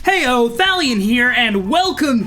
Heyo, Thalion here, and welcome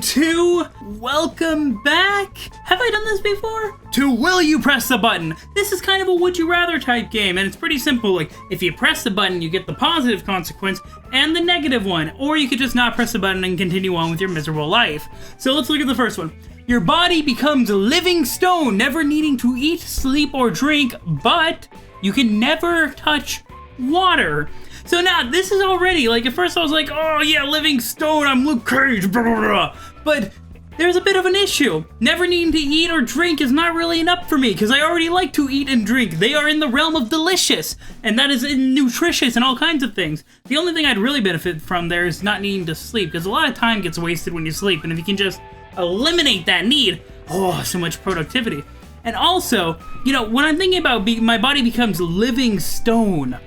back? Have I done this before? To Will You Press the Button? This is kind of a would you rather type game, and it's pretty simple. Like, if you press the button, you get the positive consequence and the negative one, or you could just not press the button and continue on with your miserable life. So let's look at the first one. Your body becomes a living stone, never needing to eat, sleep, or drink, but you can never touch water. So now, this is already, like, at first I was like, oh yeah, living stone, I'm Luke Cage, blah, blah, blah. But there's a bit of an issue. Never needing to eat or drink is not really enough for me, because I already like to eat and drink. They are in the realm of delicious, and that is in nutritious and all kinds of things. The only thing I'd really benefit from there is not needing to sleep, because a lot of time gets wasted when you sleep, and if you can just eliminate that need, oh, so much productivity. And also, you know, when I'm thinking about my body becomes living stone,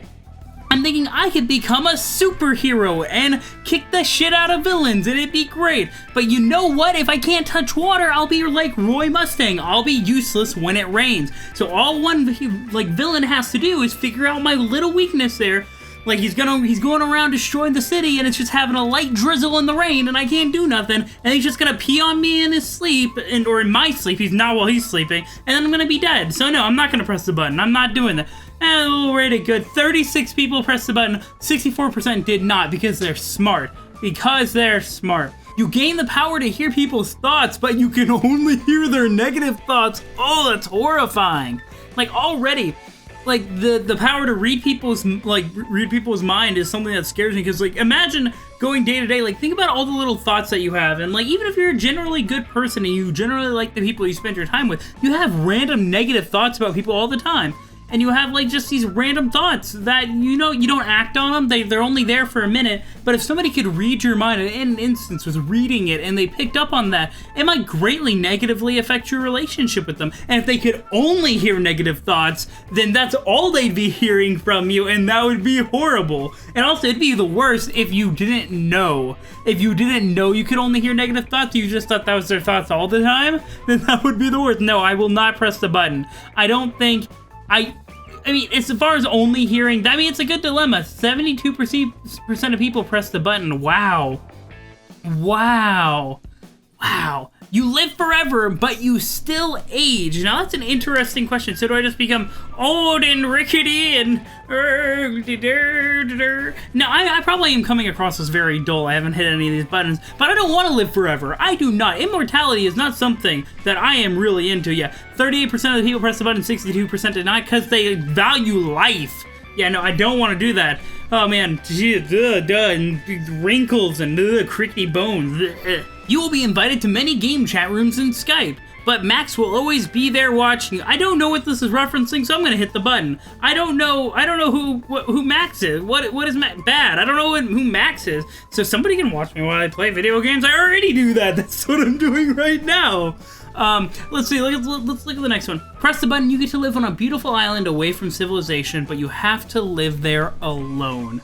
I'm thinking I could become a superhero and kick the shit out of villains, and it'd be great. But you know what? If I can't touch water, I'll be like Roy Mustang. I'll be useless when it rains. So all one villain has to do is figure out my little weakness there. Like, he's going around destroying the city, and it's just having a light drizzle in the rain, and I can't do nothing, and he's just gonna pee on me in his sleep, or in my sleep. He's not while he's sleeping, and then I'm gonna be dead. So no, I'm not gonna press the button. I'm not doing that. And we'll rate it good. 36 people pressed the button. 64% did not, because they're smart. Because they're smart. You gain the power to hear people's thoughts, but you can only hear their negative thoughts. Oh, that's horrifying. Like, already, like, the power to read people's mind is something that scares me, because, like, imagine going day to day, like, think about all the little thoughts that you have, and, like, even if you're a generally good person and you generally like the people you spend your time with, you have random negative thoughts about people all the time. And you have, like, just these random thoughts that, you know, you don't act on them. They're only there for a minute. But if somebody could read your mind, and in an instance was reading it, and they picked up on that, it might greatly negatively affect your relationship with them. And if they could only hear negative thoughts, then that's all they'd be hearing from you, and that would be horrible. And also, it'd be the worst if you didn't know. If you didn't know you could only hear negative thoughts, you just thought that was their thoughts all the time, then that would be the worst. No, I will not press the button. I don't think... I mean, as far as only hearing, I mean, it's a good dilemma. 72% of people press the button. Wow. Wow. Wow. You live forever, but you still age. Now, that's an interesting question. So do I just become old and rickety and... Now, I probably am coming across as very dull. I haven't hit any of these buttons, but I don't want to live forever. I do not. Immortality is not something that I am really into. Yeah, 38% of the people press the button, 62% did not, because they value life. Yeah, no, I don't want to do that. Oh, man. And wrinkles and crickety bones. You will be invited to many game chat rooms in Skype, but Max will always be there watching. I don't know what this is referencing, so I'm gonna hit the button. I don't know who Max is. What is Max? Bad. I don't know who Max is. So somebody can watch me while I play video games. I already do that. That's what I'm doing right now. Let's see. Let's look at the next one. Press the button. You get to live on a beautiful island away from civilization, but you have to live there alone.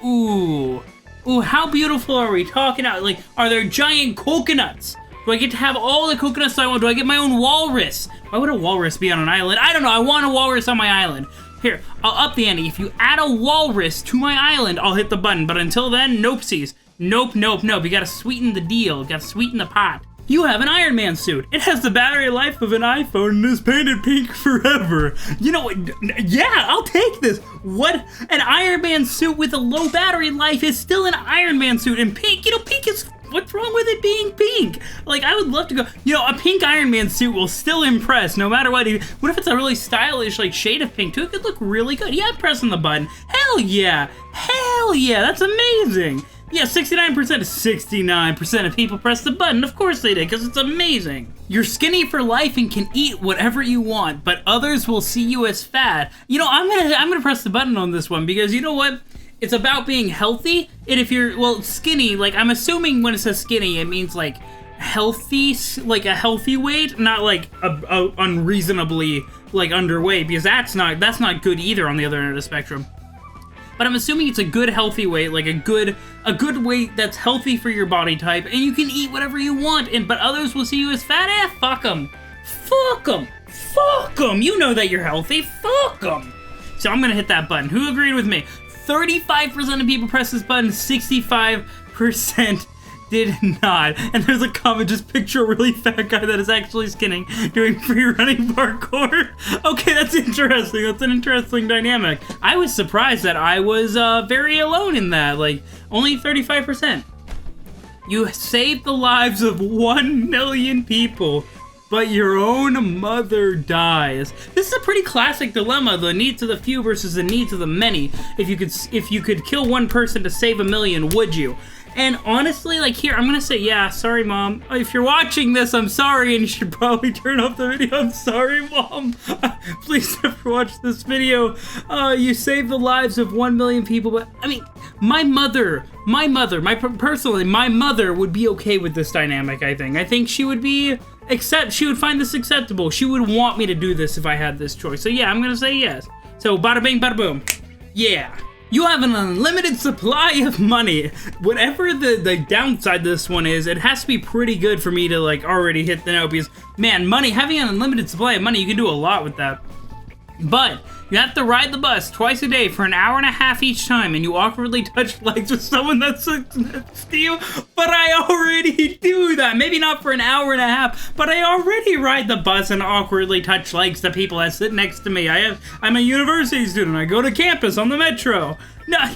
Ooh. Ooh, how beautiful are we talking about? Like, are there giant coconuts? Do I get to have all the coconuts I want? Do I get my own walrus? Why would a walrus be on an island? I don't know. I want a walrus on my island. Here, I'll up the ante. If you add a walrus to my island, I'll hit the button. But until then, nopesies. Nope, nope, nope. You gotta sweeten the deal. You gotta sweeten the pot. You have an Iron Man suit. It has the battery life of an iPhone and is painted pink forever. You know what? Yeah, I'll take this. What? An Iron Man suit with a low battery life is still an Iron Man suit. And pink, you know, pink is... What's wrong with it being pink? Like, I would love to go... You know, a pink Iron Man suit will still impress no matter what. What if it's a really stylish, like, shade of pink too? It could look really good. Yeah, I'm pressing the button. Hell yeah. Hell yeah. That's amazing. Yeah, 69% of people press the button. Of course they did, because it's amazing. You're skinny for life and can eat whatever you want, but others will see you as fat. You know, I'm gonna press the button on this one, because you know what? It's about being healthy, and if you're, well, skinny, like, I'm assuming when it says skinny, it means, like, healthy, like a healthy weight, not like a unreasonably, like, underweight, because that's not good either on the other end of the spectrum. But I'm assuming it's a good healthy weight, like a good weight that's healthy for your body type, and you can eat whatever you want, but others will see you as fat. Fuck them. Fuck them. Fuck them. You know that you're healthy. Fuck them. So I'm gonna hit that button. Who agreed with me? 35% of people press this button, 65% 8% did not. And there's a comment, just picture a really fat guy that is actually skinning doing free running parkour. Okay, that's interesting. That's an interesting dynamic. I was surprised that I was very alone in that. Like, only 35%. You saved the lives of 1 million people, but your own mother dies. This is a pretty classic dilemma, the needs of the few versus the needs of the many. If you could kill one person to save 1 million, would you? And honestly, like here, I'm gonna say, yeah, sorry, Mom. If you're watching this, I'm sorry, and you should probably turn off the video. I'm sorry, Mom. Please never watch this video. You saved the lives of 1 million people, but I mean, my mother, personally, my mother would be okay with this dynamic, I think. I think she would be, she would find this acceptable. She would want me to do this if I had this choice. So yeah, I'm gonna say yes. So bada bing, bada boom. Yeah. You have an unlimited supply of money. Whatever the downside to this one is, it has to be pretty good for me to like already hit the note because, man, having an unlimited supply of money, you can do a lot with that. But you have to ride the bus twice a day for an hour and a half each time, and you awkwardly touch legs with someone that's next to you. But I already do that. Maybe not for an hour and a half, but I already ride the bus and awkwardly touch legs to people that sit next to me. I'm a university student. I go to campus on the metro. No.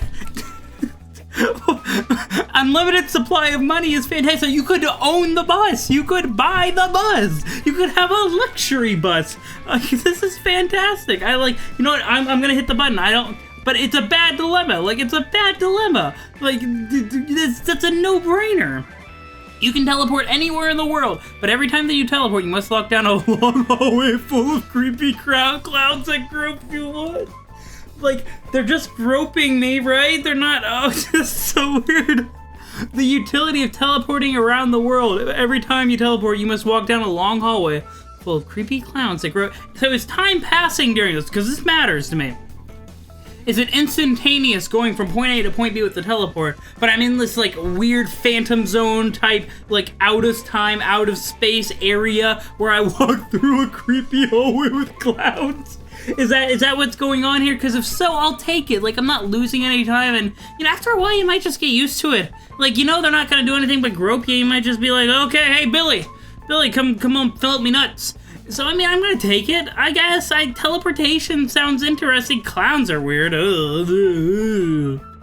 Unlimited supply of money is fantastic. You could own the bus. You could buy the bus. You could have a luxury bus. This is fantastic. You know what? I'm gonna hit the button. But it's a bad dilemma. Like, it's a bad dilemma. Like, that's a no-brainer. You can teleport anywhere in the world, but every time that you teleport, you must walk down a long hallway full of creepy clowns that grope you on. Like, they're just groping me, right? They're not, oh, it's just so weird. The utility of teleporting around the world. Every time you teleport, you must walk down a long hallway full of creepy clowns that grope. So is time passing during this? Because this matters to me. Is it instantaneous going from point A to point B with the teleport, but I'm in this, like, weird phantom zone type, like, out of time, out of space area where I walk through a creepy hallway with clowns? Is that what's going on here? Because if so, I'll take it. Like, I'm not losing any time, and, you know, after a while, you might just get used to it. Like, you know they're not gonna do anything but grope you. You might just be like, okay, hey, Billy, come on, fill up me nuts. So, I mean, I'm gonna take it. I guess, teleportation sounds interesting. Clowns are weird.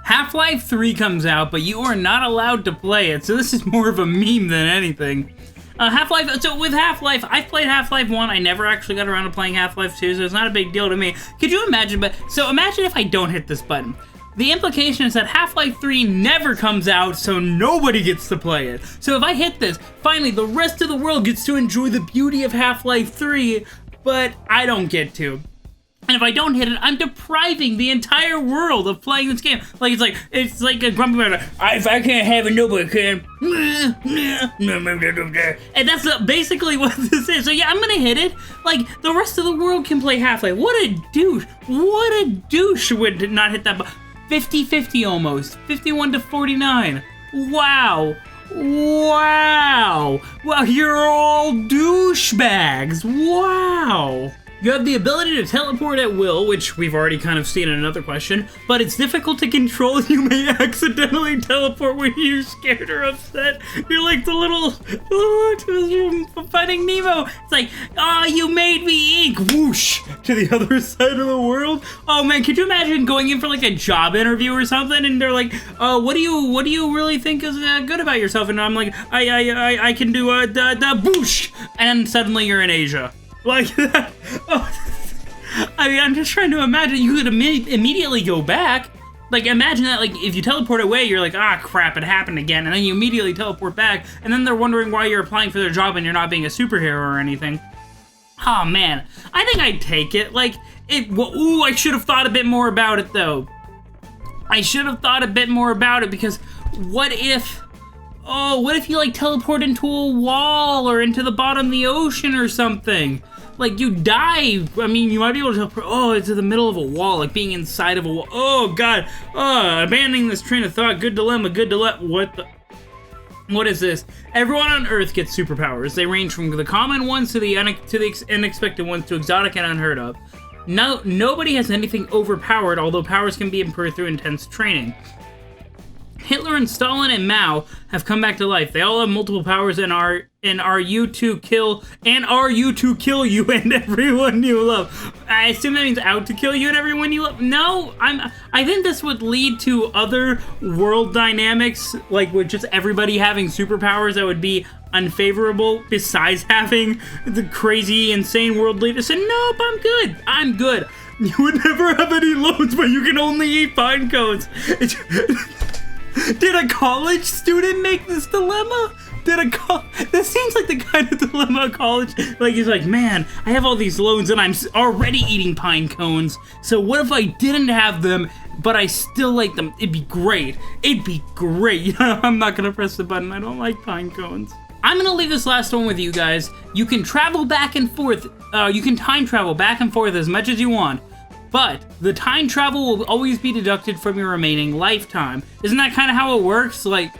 Half-Life 3 comes out, but you are not allowed to play it, so this is more of a meme than anything. Half-Life, so with Half-Life, I've played Half-Life 1, I never actually got around to playing Half-Life 2, so it's not a big deal to me. Could you imagine, so imagine if I don't hit this button. The implication is that Half-Life 3 never comes out, so nobody gets to play it. So if I hit this, finally the rest of the world gets to enjoy the beauty of Half-Life 3, but I don't get to. And if I don't hit it, I'm depriving the entire world of playing this game. Like, it's like a grumpy man. If I can't have it, nobody can. And that's basically what this is. So yeah, I'm gonna hit it. Like, the rest of the world can play Half-Life. What a douche. What a douche would not hit that button. 50-50 almost. 51-49. Wow. Wow. Wow, you're all douchebags. Wow. You have the ability to teleport at will, which we've already kind of seen in another question, but it's difficult to control. You may accidentally teleport when you're scared or upset. You're like the little octopus from Finding Nemo. It's like, oh, you made me ink, whoosh, to the other side of the world. Oh man, could you imagine going in for like a job interview or something, and they're like, what do you really think is good about yourself? And I'm like, I can do the boosh, and suddenly you're in Asia. Like that. Oh. I mean, I'm just trying to imagine you could immediately go back. Like, imagine that, like, if you teleport away, you're like, ah, crap, it happened again. And then you immediately teleport back, and then they're wondering why you're applying for their job and you're not being a superhero or anything. Oh, man. I think I'd take it. Like, ooh, I should have thought a bit more about it, though. I should have thought a bit more about it, because what if you, like, teleport into a wall or into the bottom of the ocean or something? Like, you die. I mean, you might be able to teleport, into the middle of a wall, like being inside of a wall. Oh, God. Abandoning this train of thought. Good dilemma, what is this? Everyone on Earth gets superpowers. They range from the common ones to the unexpected ones to exotic and unheard of. Nobody has anything overpowered, although powers can be improved through intense training. Hitler and Stalin and Mao have come back to life. They all have multiple powers and are you to kill you and everyone you love. I assume that means out to kill you and everyone you love. No, I think this would lead to other world dynamics, like with just everybody having superpowers that would be unfavorable, besides having the crazy, insane world leader say, nope, I'm good. You would never have any loans, but you can only eat pine cones. Did a college student make this dilemma? This seems like the kind of dilemma of college. Like, he's like, man, I have all these loans and I'm already eating pine cones. So what if I didn't have them, but I still like them? It'd be great. I'm not gonna press the button. I don't like pine cones. I'm gonna leave this last one with you guys. You can travel back and forth. You can time travel back and forth as much as you want. But the time travel will always be deducted from your remaining lifetime. Isn't that kind of how it works? Like,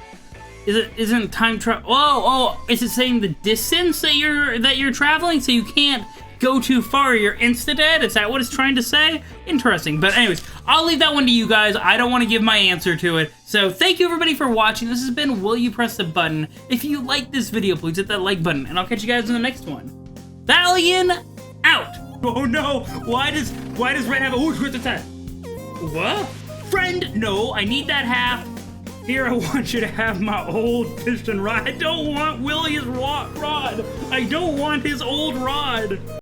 isn't time travel? Oh, is it saying the distance that you're traveling, so you can't go too far? You're insta-dead? Is that what it's trying to say? Interesting. But anyways, I'll leave that one to you guys. I don't want to give my answer to it. So thank you everybody for watching. This has been Will You Press the Button? If you like this video, please hit that like button, and I'll catch you guys in the next one. Thalion out. Oh no! Why does Red have a with its hat? What? Friend, no, I need that half. Here, I want you to have my old piston rod. I don't want Willie's rod. I don't want his old rod.